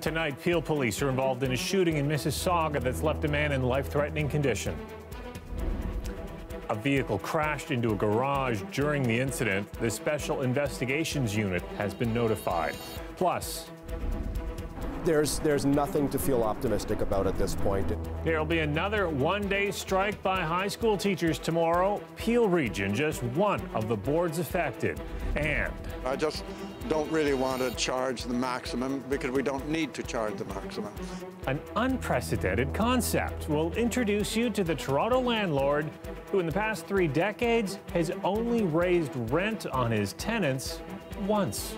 Tonight, Peel police are involved in a shooting in Mississauga that's left a man in life-threatening condition. A vehicle crashed into a garage during the incident. The Special Investigations Unit has been notified. Plus, There's nothing to feel optimistic about at this point. there will be another one-day strike by high school teachers tomorrow. Peel Region, just one of the boards affected. And I just don't really want to charge the maximum because we don't need to charge the maximum. an unprecedented concept will introduce you to the Toronto landlord who in the past 3 decades has only raised rent on his tenants once.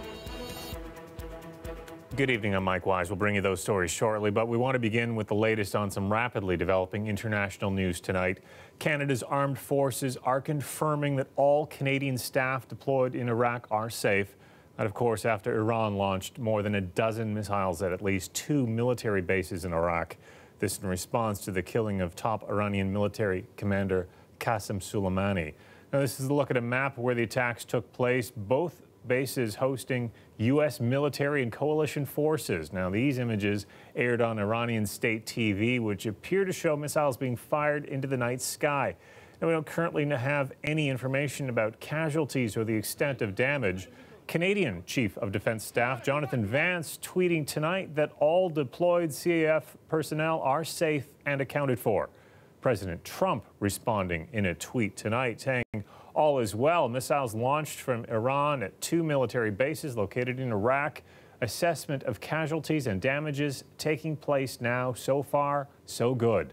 Good evening, I'm Mike Wise. We'll bring you those stories shortly, but we want to begin with the latest on some rapidly developing international news tonight. Canada's armed forces are confirming that all Canadian staff deployed in Iraq are safe. And of course, after Iran launched more than a dozen missiles at least 2 military bases in Iraq. This in response to the killing of top Iranian military commander Qasem Soleimani. Now, this is a look at a map where the attacks took place. Both bases hosting U.S. military and coalition forces. Now, these images aired on Iranian state TV, which appear to show missiles being fired into the night sky. Now, we don't currently have any information about casualties or the extent of damage. Canadian Chief of Defense Staff Jonathan Vance tweeting tonight that all deployed CAF personnel are safe and accounted for. President Trump responding in a tweet tonight saying all is well. Missiles launched from Iran at 2 military bases located in Iraq. Assessment of casualties and damages taking place now. So far, so good.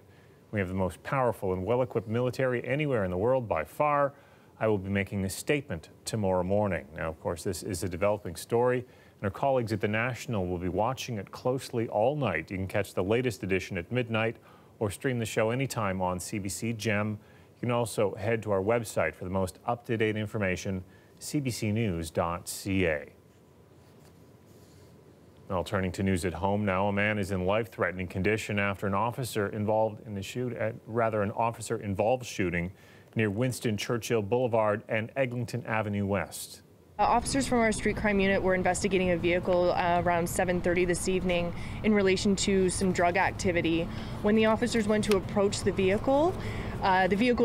We have the most powerful and well-equipped military anywhere in the world by far. I will be making a statement tomorrow morning. Now, of course, this is a developing story, and our colleagues at The National will be watching it closely all night. You can catch the latest edition at midnight or stream the show anytime on CBC Gem. You can also head to our website for the most up-to-date information, cbcnews.ca. Well, turning to news at home now, a man is in life-threatening condition after an officer-involved shooting near Winston Churchill Boulevard and Eglinton Avenue West. Officers from our street crime unit were investigating a vehicle around 7:30 this evening in relation to some drug activity. When the officers went to approach the vehicle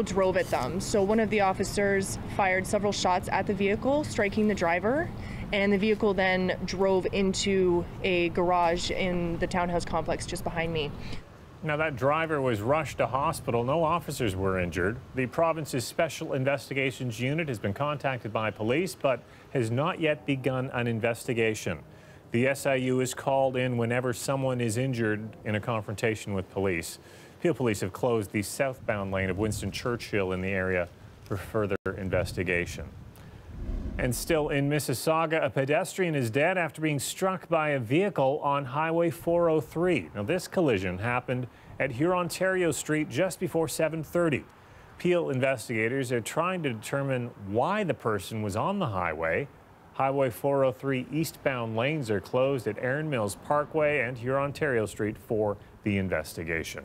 drove at them. So one of the officers fired several shots at the vehicle, striking the driver, and the vehicle then drove into a garage in the townhouse complex just behind me. Now, that driver was rushed to hospital. No officers were injured. The province's Special Investigations Unit has been contacted by police, but has not yet begun an investigation. The SIU is called in whenever someone is injured in a confrontation with police. Peel Police have closed the southbound lane of Winston Churchill in the area for further investigation. And still in Mississauga, a pedestrian is dead after being struck by a vehicle on Highway 403. Now, this collision happened at Hurontario Street just before 7:30. Peel investigators are trying to determine why the person was on the highway. Highway 403 eastbound lanes are closed at Erin Mills Parkway and Hurontario Street for the investigation.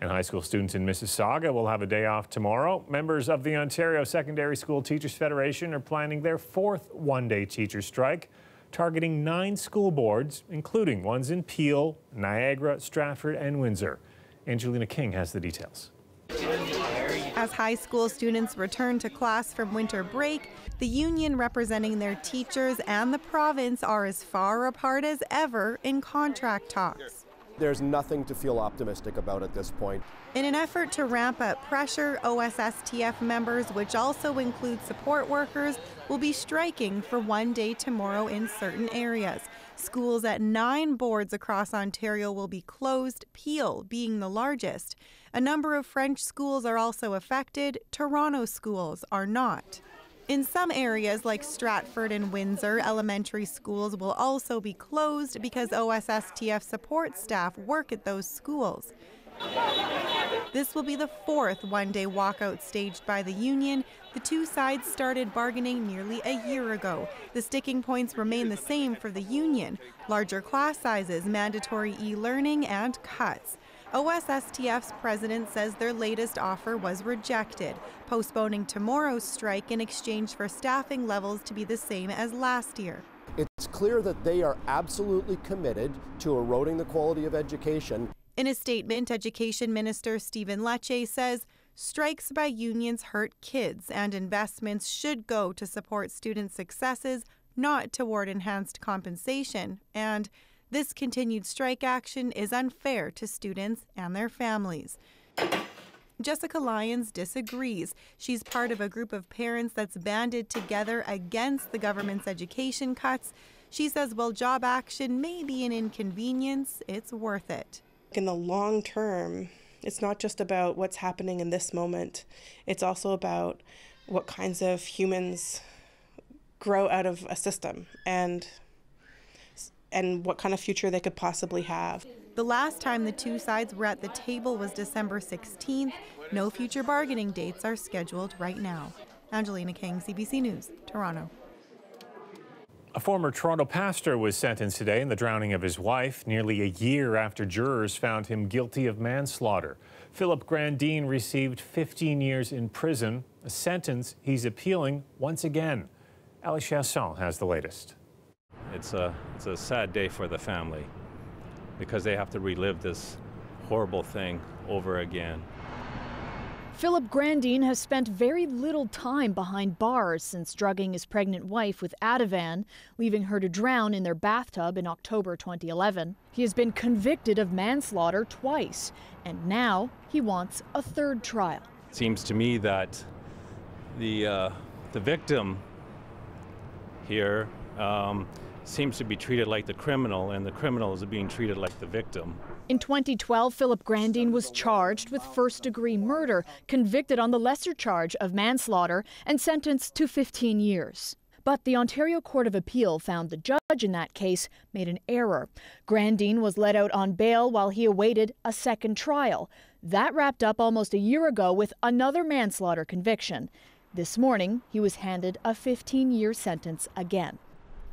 And high school students in Mississauga will have a day off tomorrow. Members of the Ontario Secondary School Teachers Federation are planning their 4th one-day teacher strike, targeting 9 school boards, including ones in Peel, Niagara, Stratford, and Windsor. Angelina King has the details. As high school students return to class from winter break, the union representing their teachers and the province are as far apart as ever in contract talks. There's nothing to feel optimistic about at this point. In an effort to ramp up pressure, OSSTF members, which also include support workers, will be striking for one day tomorrow in certain areas. Schools at 9 boards across Ontario will be closed, Peel being the largest. A number of French schools are also affected. Toronto schools are not. In some areas like Stratford and Windsor, elementary schools will also be closed because OSSTF support staff work at those schools. This will be the 4th one-day walkout staged by the union. The two sides started bargaining nearly a year ago. The sticking points remain the same for the union: larger class sizes, mandatory e-learning, and cuts. OSSTF's president says their latest offer was rejected, postponing tomorrow's strike in exchange for staffing levels to be the same as last year. It's clear that they are absolutely committed to eroding the quality of education. In a statement, Education Minister Stephen Lecce says strikes by unions hurt kids and investments should go to support student successes, not toward enhanced compensation. And this continued strike action is unfair to students and their families. Jessica Lyons disagrees. She's part of a group of parents that's banded together against the government's education cuts. She says while job action may be an inconvenience, it's worth it. In the long term, it's not just about what's happening in this moment. It's also about what kinds of humans grow out of a system and what kind of future they could possibly have. The last time the two sides were at the table was December 16th. No future bargaining dates are scheduled right now. Angelina King, CBC News, Toronto. A former Toronto pastor was sentenced today in the drowning of his wife, nearly a year after jurors found him guilty of manslaughter. Philip Grandin received 15 years in prison, a sentence he's appealing once again. Ali Chasson has the latest. It's a sad day for the family because they have to relive this horrible thing over again. Philip Grandin has spent very little time behind bars since drugging his pregnant wife with Ativan, leaving her to drown in their bathtub in October 2011. He has been convicted of manslaughter twice, and now he wants a third trial. It seems to me that the victim here seems to be treated like the criminal, and the criminal is being treated like the victim. In 2012, Philip Grandin was charged with first-degree murder, convicted on the lesser charge of manslaughter, and sentenced to 15 years. But the Ontario Court of Appeal found the judge in that case made an error. Grandin was let out on bail while he awaited a second trial. That wrapped up almost a year ago with another manslaughter conviction. This morning, he was handed a 15-year sentence again.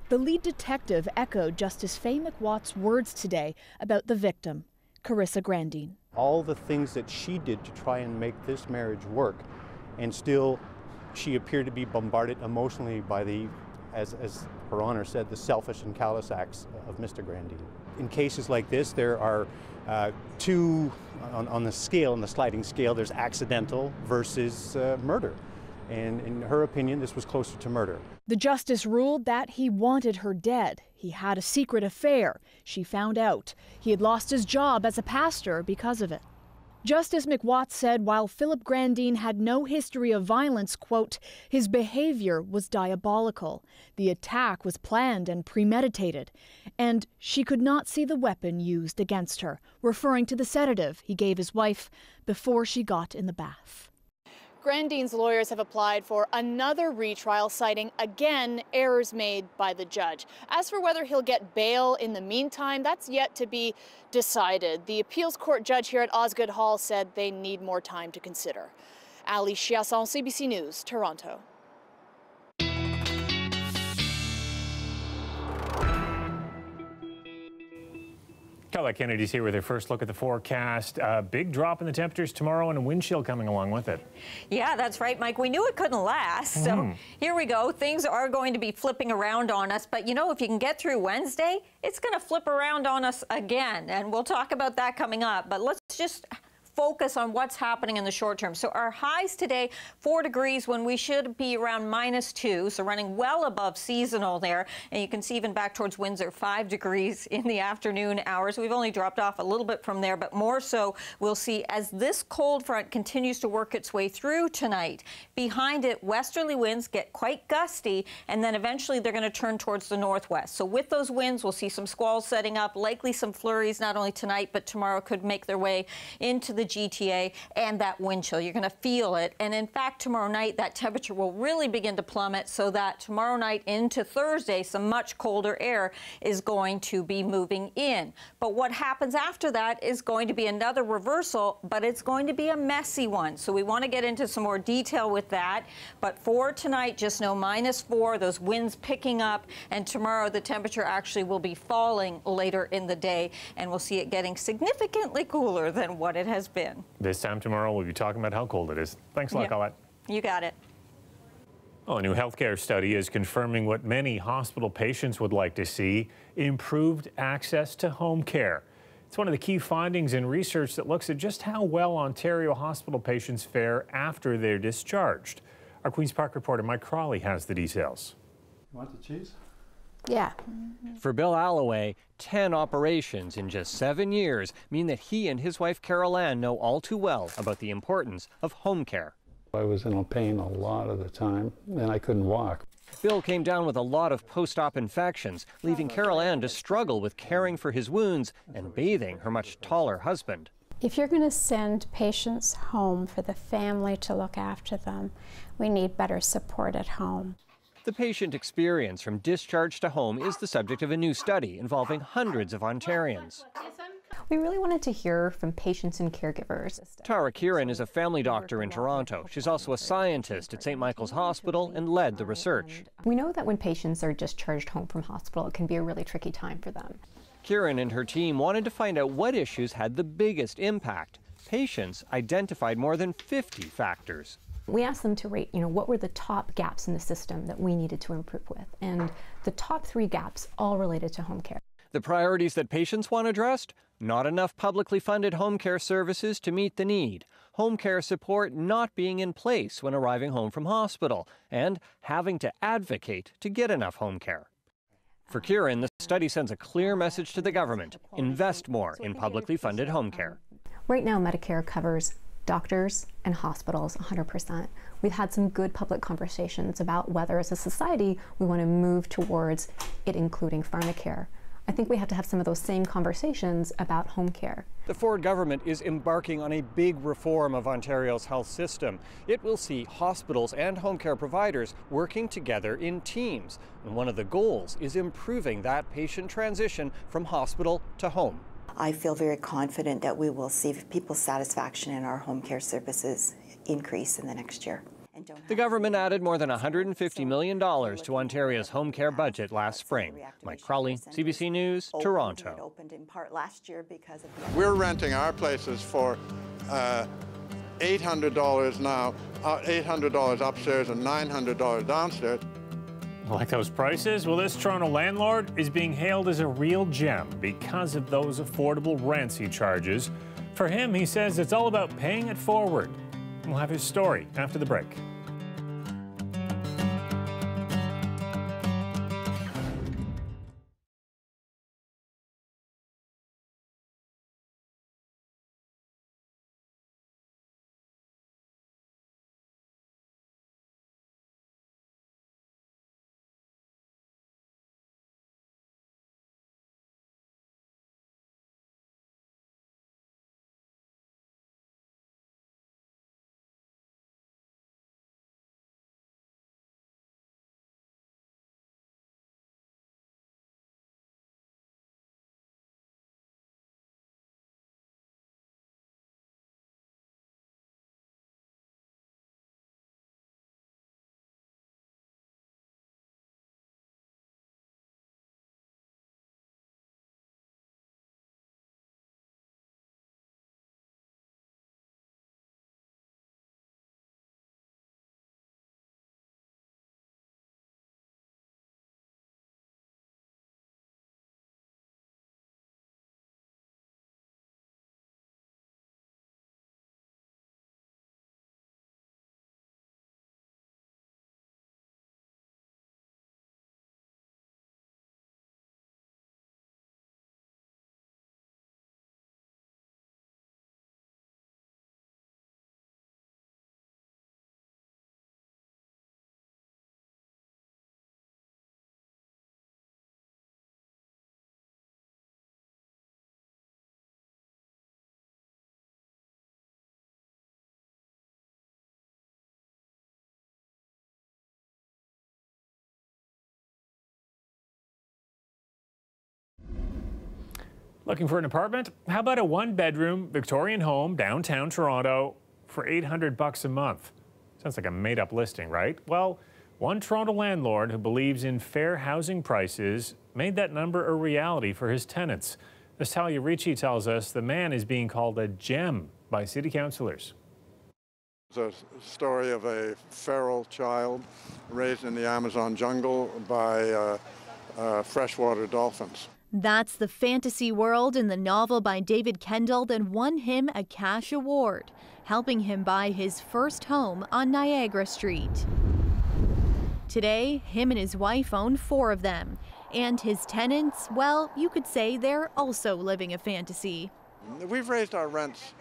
The lead detective echoed Justice Faye McWatt's words today about the victim, Carissa Grandin. All the things that she did to try and make this marriage work, and still she appeared to be bombarded emotionally by as Her Honor said, the selfish and callous acts of Mr. Grandin. In cases like this, there are two, on the scale, on the sliding scale, there's accidental versus murder. And in her opinion, this was closer to murder. The justice ruled that he wanted her dead. He had a secret affair. She found out. He had lost his job as a pastor because of it. Justice McWatt said while Philip Grandin had no history of violence, quote, his behavior was diabolical. The attack was planned and premeditated. And she could not see the weapon used against her, referring to the sedative he gave his wife before she got in the bath. Grandin's lawyers have applied for another retrial, citing again errors made by the judge. As for whether he'll get bail in the meantime, that's yet to be decided. The appeals court judge here at Osgoode Hall said they need more time to consider. Ali Chasson, CBC News, Toronto. Kelly Kennedy's here with her first look at the forecast. Big drop in the temperatures tomorrow and a wind chill coming along with it. Yeah, that's right, Mike. We knew it couldn't last. So here we go. Things are going to be flipping around on us. But, you know, if you can get through Wednesday, it's going to flip around on us again. And we'll talk about that coming up. But let's just focus on what's happening in the short term. So our highs today, 4 degrees when we should be around -2, so running well above seasonal there. And you can see even back towards Windsor, 5 degrees in the afternoon hours. We've only dropped off a little bit from there, but more so we'll see as this cold front continues to work its way through tonight. Behind it, westerly winds get quite gusty, and then eventually they're going to turn towards the northwest. So with those winds, we'll see some squalls setting up, likely some flurries not only tonight, but tomorrow could make their way into the GTA and that wind chill. You're going to feel it. And in fact, tomorrow night, that temperature will really begin to plummet so that tomorrow night into Thursday, some much colder air is going to be moving in. But what happens after that is going to be another reversal, but it's going to be a messy one. So we want to get into some more detail with that. But for tonight, just know -4, those winds picking up. And tomorrow, the temperature actually will be falling later in the day. And we'll see it getting significantly cooler than what it has been. This time tomorrow, we'll be talking about how cold it is. Thanks a lot, Colette. You got it. Well, a new healthcare study is confirming what many hospital patients would like to see: improved access to home care. It's one of the key findings in research that looks at just how well Ontario hospital patients fare after they're discharged. Our Queen's Park reporter Mike Crawley has the details. You want the cheese? Yeah. For Bill Alloway, 10 operations in just 7 years mean that he and his wife Carol Ann know all too well about the importance of home care. I was in pain a lot of the time, and I couldn't walk. Bill came down with a lot of post-op infections, leaving Carol Ann to struggle with caring for his wounds and bathing her much taller husband. If you're going to send patients home for the family to look after them, we need better support at home. The patient experience from discharge to home is the subject of a new study involving hundreds of Ontarians. We really wanted to hear from patients and caregivers. Tara Kieran is a family doctor in Toronto. She's also a scientist at St. Michael's Hospital and led the research. We know that when patients are discharged home from hospital, it can be a really tricky time for them. Kieran and her team wanted to find out what issues had the biggest impact. Patients identified more than 50 factors. We asked them to rate, what were the top gaps in the system that we needed to improve with, and the top 3 gaps all related to home care. The priorities that patients want addressed: not enough publicly funded home care services to meet the need, home care support not being in place when arriving home from hospital, and having to advocate to get enough home care. For Kieran, the study sends a clear message to the government: invest more in publicly funded home care. Right now, Medicare covers doctors and hospitals 100%. We've had some good public conversations about whether as a society we want to move towards it including pharmacare. I think we have to have some of those same conversations about home care. The Ford government is embarking on a big reform of Ontario's health system. It will see hospitals and home care providers working together in teams. And one of the goals is improving that patient transition from hospital to home. I feel very confident that we will see people's satisfaction in our home care services increase in the next year. The government added more than $150 million to Ontario's home care budget last spring. Mike Crawley, CBC News, Toronto. It opened in part last year because of the... We're renting our places for $800 now, $800 upstairs and $900 downstairs. Like those prices? Well, this Toronto landlord is being hailed as a real gem because of those affordable rents he charges. For him, he says it's all about paying it forward. We'll have his story after the break. Looking for an apartment? How about a one-bedroom Victorian home downtown Toronto for $800 a month? Sounds like a made-up listing, right? Well, one Toronto landlord who believes in fair housing prices made that number a reality for his tenants. As Talia Ricci tells us, the man is being called a gem by city councillors. It's a story of a feral child raised in the Amazon jungle by freshwater dolphins. That's the fantasy world in the novel by David Kendall that won him a cash award, helping him buy his first home on Niagara Street. Today, him and his wife own 4 of them, and his tenants, well, you could say they're also living a fantasy. We've raised our rents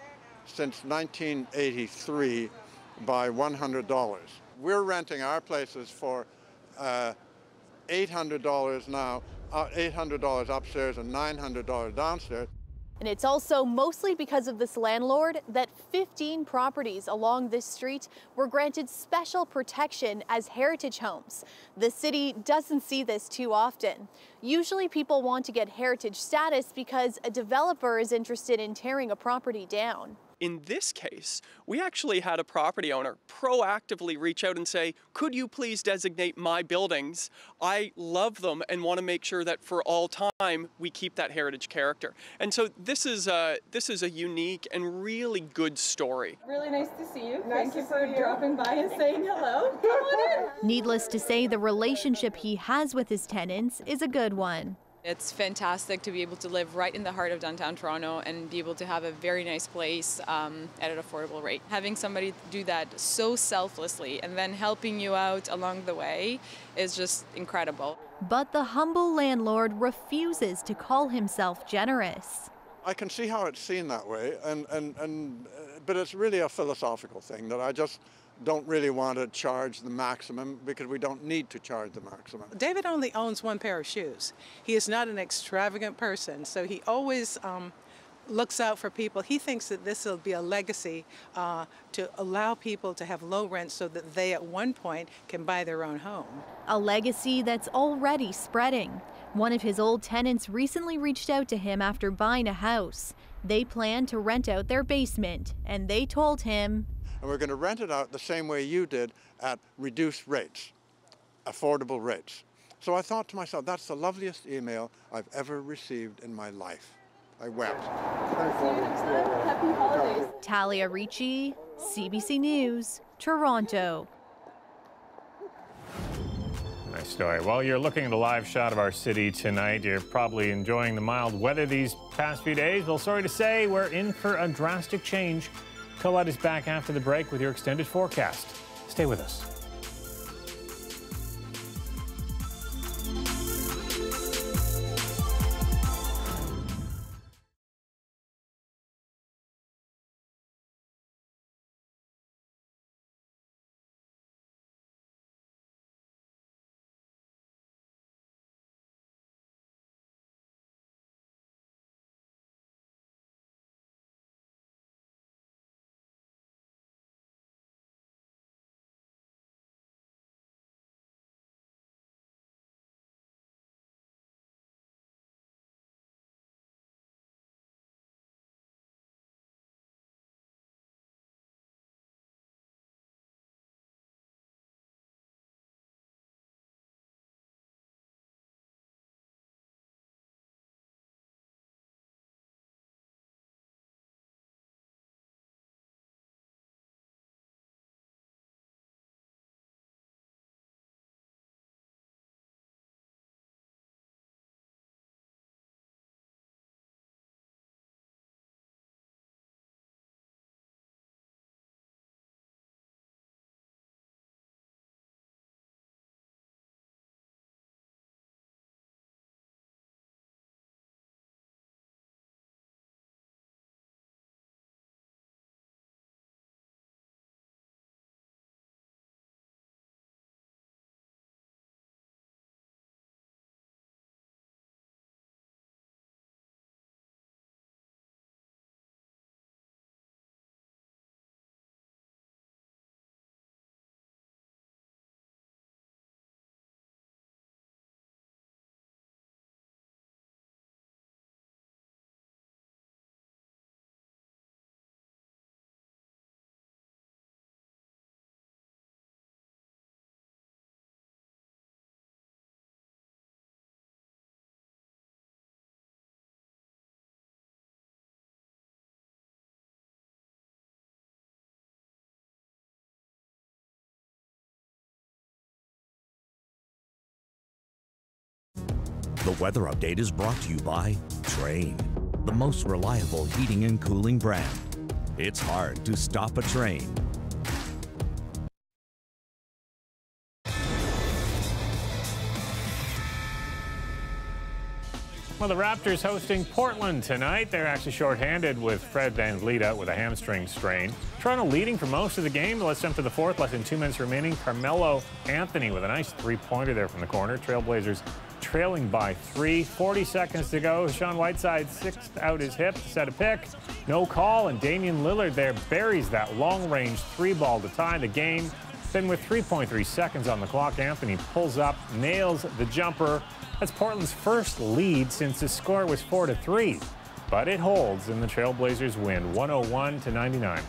since 1983 by $100. We're renting our places for $800 now, $800 upstairs and $900 downstairs. And it's also mostly because of this landlord that 15 properties along this street were granted special protection as heritage homes. The city doesn't see this too often. Usually people want to get heritage status because a developer is interested in tearing a property down. In this case, we actually had a property owner proactively reach out and say, could you please designate my buildings? I love them and want to make sure that for all time we keep that heritage character. And so this is a unique and really good story. Really nice to see you. Thank you for dropping by and saying hello. Come on in. Needless to say, the relationship he has with his tenants is a good one. It's fantastic to be able to live right in the heart of downtown Toronto and be able to have a very nice place at an affordable rate. Having somebody do that so selflessly and then helping you out along the way is just incredible. But the humble landlord refuses to call himself generous. I can see how it's seen that way, but it's really a philosophical thing that I just don't really want to charge the maximum because we don't need to charge the maximum. David only owns 1 pair of shoes. He is not an extravagant person, so he always looks out for people. He thinks that this will be a legacy to allow people to have low rent so that they at one point can buy their own home. A legacy that's already spreading. One of his old tenants recently reached out to him after buying a house. They plan to rent out their basement, and they told him, and we're going to rent it out the same way you did at reduced rates, affordable rates. So I thought to myself, that's the loveliest email I've ever received in my life. I wept. Happy holidays. Talia Ricci, CBC News, Toronto. Nice story. Well, you're looking at a live shot of our city tonight. You're probably enjoying the mild weather these past few days. Well, sorry to say, we're in for a drastic change. Colette is back after the break with your extended forecast. Stay with us. The weather update is brought to you by Train, the most reliable heating and cooling brand. It's hard to stop a train. Well, the Raptors hosting Portland tonight. They're actually shorthanded with Fred VanVleet out with a hamstring strain. Toronto leading for most of the game. Let's jump to the fourth. Less than 2 minutes remaining. Carmelo Anthony with a nice three-pointer there from the corner. Trailblazers trailing by 3. 40 seconds to go. Sean Whiteside sixth out his hip to set a pick. No call, and Damian Lillard there buries that long-range three ball to tie the game. Then with 3.3 seconds on the clock, Anthony pulls up, nails the jumper. That's Portland's first lead since the score was 4-3. But it holds, and the Trailblazers win 101-99.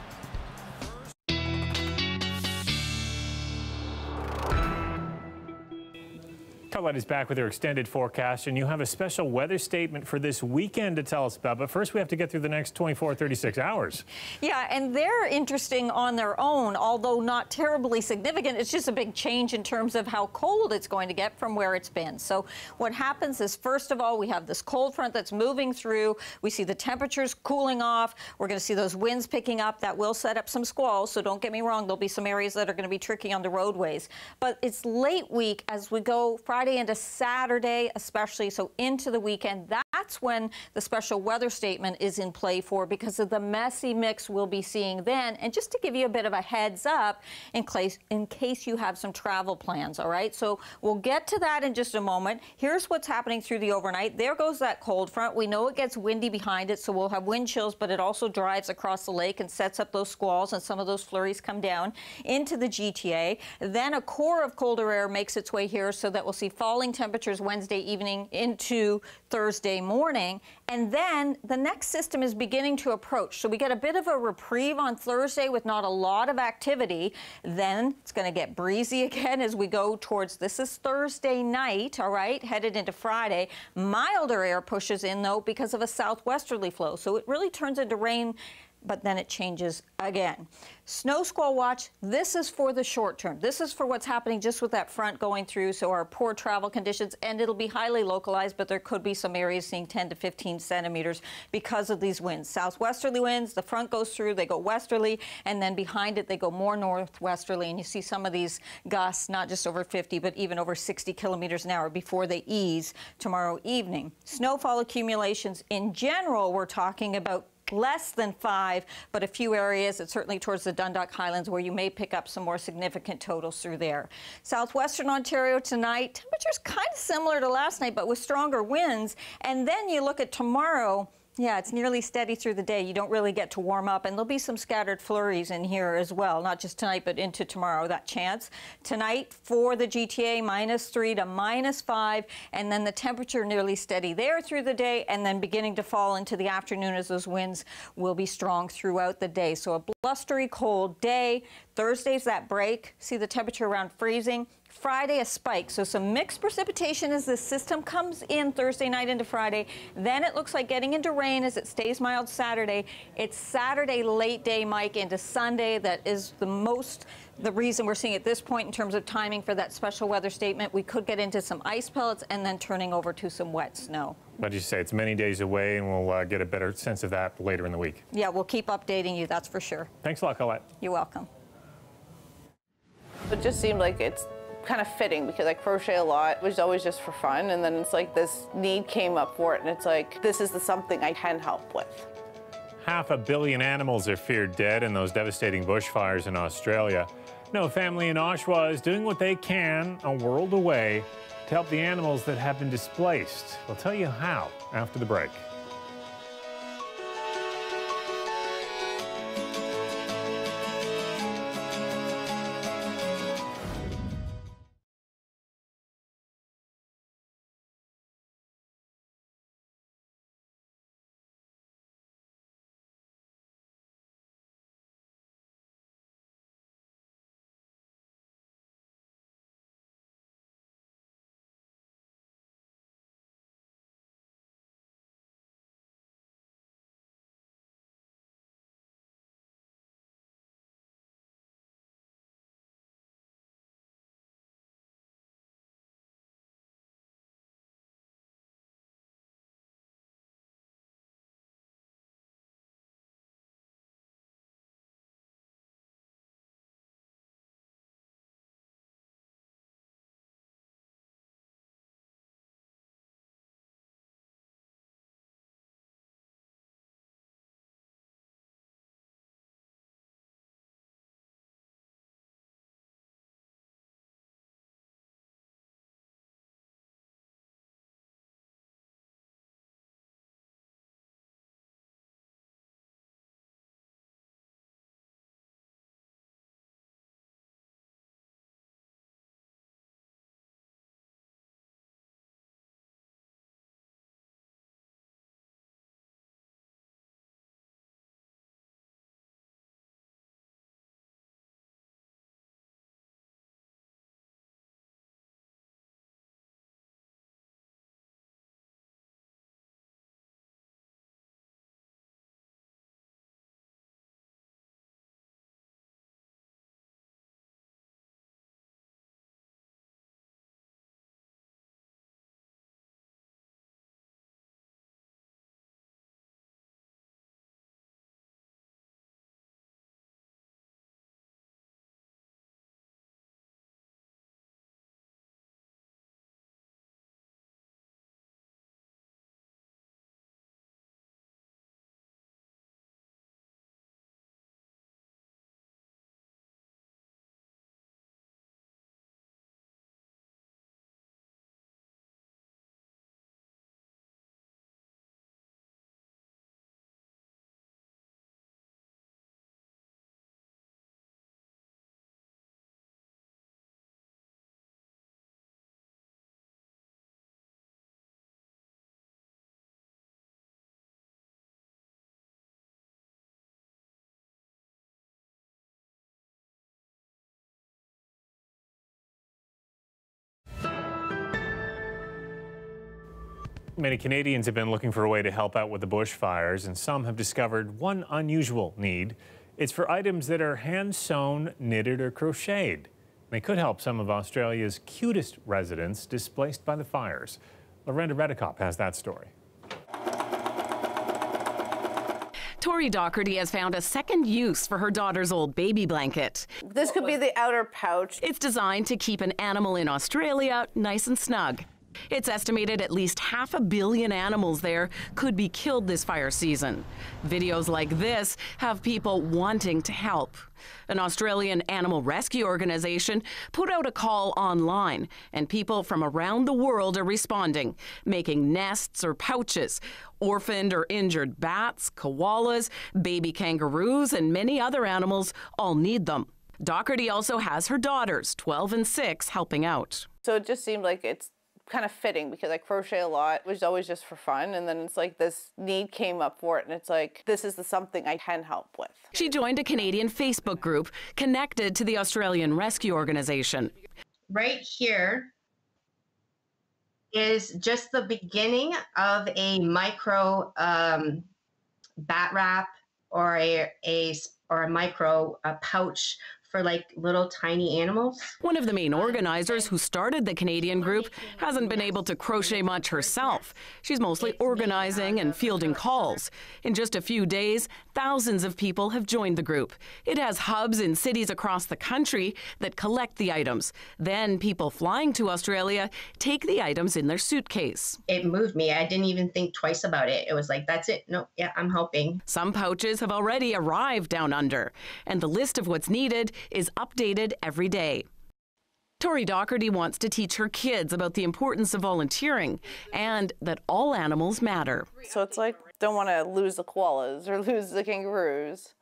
Colette is back with her extended forecast, and you have a special weather statement for this weekend to tell us about. But first, we have to get through the next 24, 36 hours. Yeah, and they're interesting on their own, although not terribly significant. It's just a big change in terms of how cold it's going to get from where it's been. So what happens is, first of all, we have this cold front that's moving through. We see the temperatures cooling off. We're going to see those winds picking up. That will set up some squalls, so don't get me wrong. There'll be some areas that are going to be tricky on the roadways. But it's late week as we go Friday into Saturday, especially, so into the weekend. That's when the special weather statement is in play for, because of the messy mix we'll be seeing then. And just to give you a bit of a heads up in case you have some travel plans, all right? So we'll get to that in just a moment. Here's what's happening through the overnight. There goes that cold front. We know it gets windy behind it, so we'll have wind chills, but it also drives across the lake and sets up those squalls, and some of those flurries come down into the GTA. Then a core of colder air makes its way here, so that we'll see falling temperatures Wednesday evening into Thursday morning. And then the next system is beginning to approach. So we get a bit of a reprieve on Thursday with not a lot of activity. Then it's going to get breezy again as we go towards, this is Thursday night, all right, headed into Friday. Milder air pushes in, though, because of a southwesterly flow. So it really turns into rain, but then it changes again. Snow squall watch, this is for the short term. This is for what's happening just with that front going through, so our poor travel conditions, and it'll be highly localized, but there could be some areas seeing 10 to 15 centimeters because of these winds. Southwesterly winds, the front goes through, they go westerly, and then behind it they go more northwesterly, and you see some of these gusts, not just over 50, but even over 60 kilometers an hour before they ease tomorrow evening. Snowfall accumulations in general, we're talking about less than 5, but a few areas, it's certainly towards the Dundalk Highlands, where you may pick up some more significant totals through there. Southwestern Ontario tonight, temperatures kind of similar to last night, but with stronger winds. And then you look at tomorrow. Yeah, it's nearly steady through the day. You don't really get to warm up, and there'll be some scattered flurries in here as well, not just tonight, but into tomorrow, that chance. Tonight for the GTA, -3 to -5, and then the temperature nearly steady there through the day, and then beginning to fall into the afternoon as those winds will be strong throughout the day. So a blustery, cold day. Thursday's that break. See the temperature around freezing. Friday, a spike, so some mixed precipitation as the system comes in Thursday night into Friday. Then it looks like getting into rain as it stays mild Saturday. It's Saturday late day, Mike, into Sunday. That is the reason we're seeing at this point in terms of timing for that special weather statement. We could get into some ice pellets and then turning over to some wet snow. But you say it's many days away, and we'll get a better sense of that later in the week. Yeah, we'll keep updating you, that's for sure. Thanks a lot, Colette. You're welcome. It just seemed like it's kind of fitting, because I crochet a lot, which is always just for fun, and then it's like this need came up for it, and it's like, this is something I can help with. 500 million animals are feared dead in those devastating bushfires in Australia. No family in Oshawa is doing what they can a world away to help the animals that have been displaced. We'll tell you how after the break. Many Canadians have been looking for a way to help out with the bushfires, and some have discovered one unusual need. It's for items that are hand-sewn, knitted, or crocheted. They could help some of Australia's cutest residents displaced by the fires. Lorenda Redicop has that story. Tori Docherty has found a second use for her daughter's old baby blanket. This could be the outer pouch. It's designed to keep an animal in Australia nice and snug. It's estimated at least 500 million animals there could be killed this fire season. Videos like this have people wanting to help. An Australian animal rescue organization put out a call online, and people from around the world are responding, making nests or pouches. Orphaned or injured bats, koalas, baby kangaroos, and many other animals all need them. Docherty also has her daughters, 12 and 6, helping out. So it just seemed like it's kind of fitting because I crochet a lot, which is always just for fun, and then it's like this need came up for it, and it's like this is something I can help with. She joined a Canadian Facebook group connected to the Australian Rescue Organization. Right here is just the beginning of a micro bat wrap or a micro pouch for like little tiny animals. One of the main organizers who started the Canadian group hasn't been able to crochet much herself. She's mostly organizing and fielding calls. In just a few days, thousands of people have joined the group. It has hubs in cities across the country that collect the items. Then people flying to Australia take the items in their suitcase. It moved me. I didn't even think twice about it. It was like, that's it. No, yeah, I'm helping. Some pouches have already arrived down under, and the list of what's needed is updated every day. Tori Docherty wants to teach her kids about the importance of volunteering and that all animals matter. So it's like, don't want to lose the koalas or lose the kangaroos,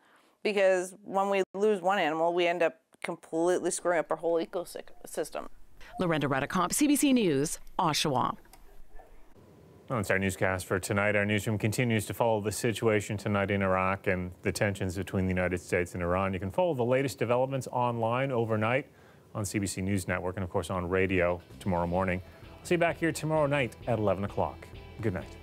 because when we lose one animal, we end up completely screwing up our whole ecosystem. Lorenda Redicop, CBC News, Oshawa. Well, that's our newscast for tonight. Our newsroom continues to follow the situation tonight in Iraq and the tensions between the United States and Iran. You can follow the latest developments online overnight on CBC News Network and, of course, on radio tomorrow morning. I'll see you back here tomorrow night at 11 o'clock. Good night.